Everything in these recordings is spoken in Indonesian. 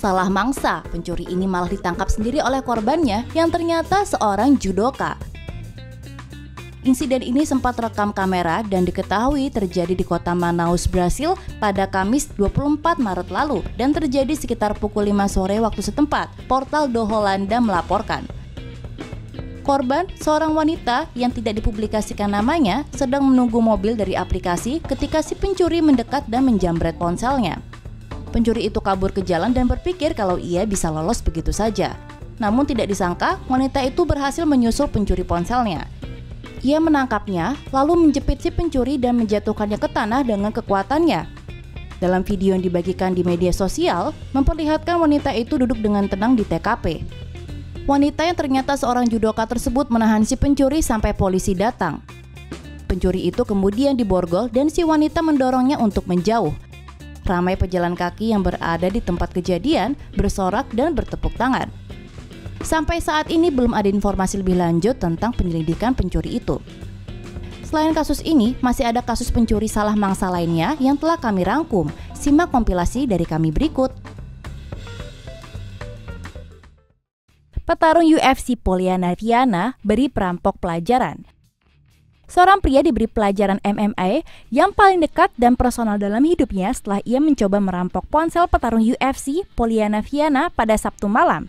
salah mangsa. Pencuri ini malah ditangkap sendiri oleh korbannya yang ternyata seorang judoka. Insiden ini sempat rekam kamera dan diketahui terjadi di kota Manaus, Brasil pada Kamis 24 Maret lalu dan terjadi sekitar pukul 5 sore waktu setempat, portal Do Holanda melaporkan. Korban, seorang wanita yang tidak dipublikasikan namanya, sedang menunggu mobil dari aplikasi ketika si pencuri mendekat dan menjamret ponselnya. Pencuri itu kabur ke jalan dan berpikir kalau ia bisa lolos begitu saja. Namun tidak disangka, wanita itu berhasil menyusul pencuri ponselnya. Ia menangkapnya, lalu menjepit si pencuri dan menjatuhkannya ke tanah dengan kekuatannya. Dalam video yang dibagikan di media sosial, memperlihatkan wanita itu duduk dengan tenang di TKP. Wanita yang ternyata seorang judoka tersebut menahan si pencuri sampai polisi datang. Pencuri itu kemudian diborgol dan si wanita mendorongnya untuk menjauh. Ramai pejalan kaki yang berada di tempat kejadian bersorak dan bertepuk tangan. Sampai saat ini belum ada informasi lebih lanjut tentang penyelidikan pencuri itu. Selain kasus ini, masih ada kasus pencuri salah mangsa lainnya yang telah kami rangkum. Simak kompilasi dari kami berikut. Petarung UFC Polyana Viana beri perampok pelajaran. Seorang pria diberi pelajaran MMA yang paling dekat dan personal dalam hidupnya setelah ia mencoba merampok ponsel petarung UFC Polyana Viana pada Sabtu malam.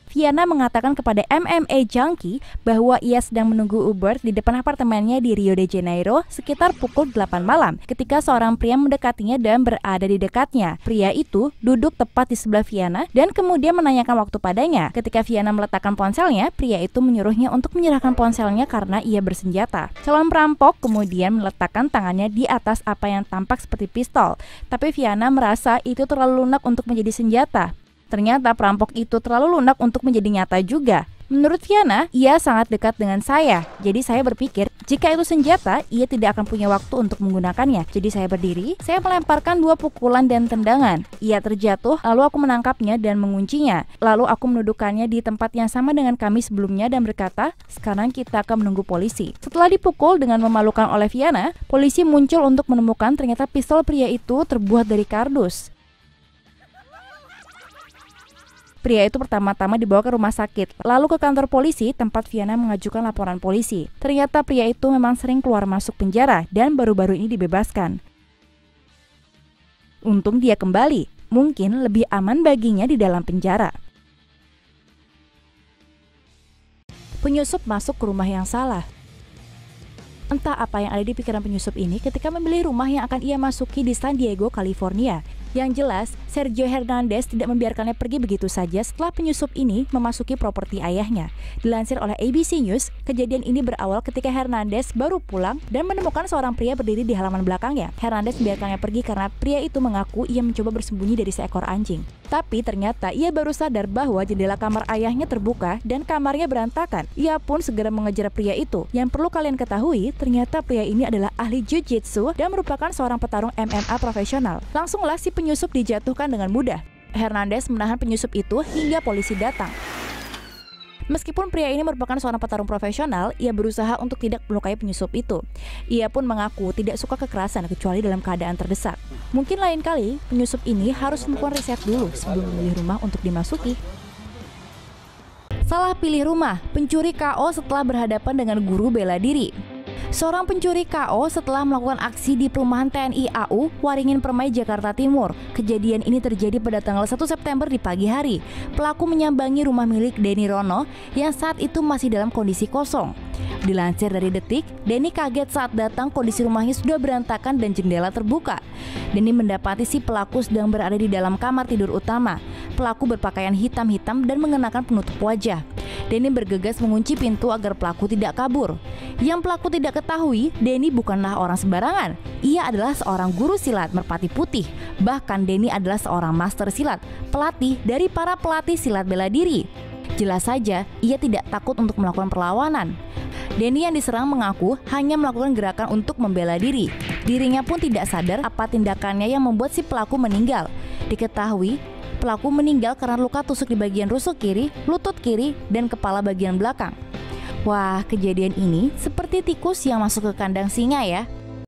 Viana mengatakan kepada MMA Junkie bahwa ia sedang menunggu Uber di depan apartemennya di Rio de Janeiro sekitar pukul 8 malam ketika seorang pria mendekatinya dan berada di dekatnya. Pria itu duduk tepat di sebelah Viana dan kemudian menanyakan waktu padanya. Ketika Viana meletakkan ponselnya, pria itu menyuruhnya untuk menyerahkan ponselnya karena ia bersenjata. Calon perampok kemudian meletakkan tangannya di atas apa yang tampak seperti pistol, tapi Viana merasa itu terlalu lunak untuk menjadi senjata. Ternyata perampok itu terlalu lunak untuk menjadi nyata juga. Menurut Viana, ia sangat dekat dengan saya. Jadi saya berpikir, jika itu senjata, ia tidak akan punya waktu untuk menggunakannya. Jadi saya berdiri, saya melemparkan 2 pukulan dan tendangan. Ia terjatuh, lalu aku menangkapnya dan menguncinya. Lalu aku mendudukannya di tempat yang sama dengan kami sebelumnya dan berkata, sekarang kita akan menunggu polisi. Setelah dipukul dengan memalukan oleh Viana, polisi muncul untuk menemukan ternyata pistol pria itu terbuat dari kardus. Pria itu pertama-tama dibawa ke rumah sakit, lalu ke kantor polisi tempat Viana mengajukan laporan polisi. Ternyata pria itu memang sering keluar masuk penjara dan baru-baru ini dibebaskan. Untung dia kembali, mungkin lebih aman baginya di dalam penjara. Penyusup masuk ke rumah yang salah. Entah apa yang ada di pikiran penyusup ini ketika memilih rumah yang akan ia masuki di San Diego, California. Yang jelas, Sergio Hernandez tidak membiarkannya pergi begitu saja setelah penyusup ini memasuki properti ayahnya. Dilansir oleh ABC News, kejadian ini berawal ketika Hernandez baru pulang dan menemukan seorang pria berdiri di halaman belakangnya. Hernandez membiarkannya pergi karena pria itu mengaku ia mencoba bersembunyi dari seekor anjing. Tapi ternyata ia baru sadar bahwa jendela kamar ayahnya terbuka dan kamarnya berantakan. Ia pun segera mengejar pria itu. Yang perlu kalian ketahui, ternyata pria ini adalah ahli jiu-jitsu dan merupakan seorang petarung MMA profesional. Langsunglah si penyusup dijatuhkan dengan mudah. Hernandez menahan penyusup itu hingga polisi datang. Meskipun pria ini merupakan seorang petarung profesional, ia berusaha untuk tidak melukai penyusup itu. Ia pun mengaku tidak suka kekerasan kecuali dalam keadaan terdesak. Mungkin lain kali penyusup ini harus melakukan riset dulu sebelum memilih rumah untuk dimasuki. Salah pilih rumah, pencuri KO setelah berhadapan dengan guru bela diri. Seorang pencuri KO setelah melakukan aksi di perumahan TNI AU Waringin Permai, Jakarta Timur. Kejadian ini terjadi pada tanggal 1 September di pagi hari. Pelaku menyambangi rumah milik Denny Rono yang saat itu masih dalam kondisi kosong. Dilansir dari Detik, Denny kaget saat datang kondisi rumahnya sudah berantakan dan jendela terbuka. Denny mendapati si pelaku sedang berada di dalam kamar tidur utama. Pelaku berpakaian hitam-hitam dan mengenakan penutup wajah. Denny bergegas mengunci pintu agar pelaku tidak kabur. Yang pelaku tidak ketahui, Denny bukanlah orang sembarangan. Ia adalah seorang guru silat merpati putih. Bahkan Denny adalah seorang master silat, pelatih dari para pelatih silat bela diri. Jelas saja, ia tidak takut untuk melakukan perlawanan. Denny yang diserang mengaku hanya melakukan gerakan untuk membela diri. Dirinya pun tidak sadar apa tindakannya yang membuat si pelaku meninggal. Diketahui, pelaku meninggal karena luka tusuk di bagian rusuk kiri, lutut kiri, dan kepala bagian belakang. Wah, kejadian ini seperti tikus yang masuk ke kandang singa ya.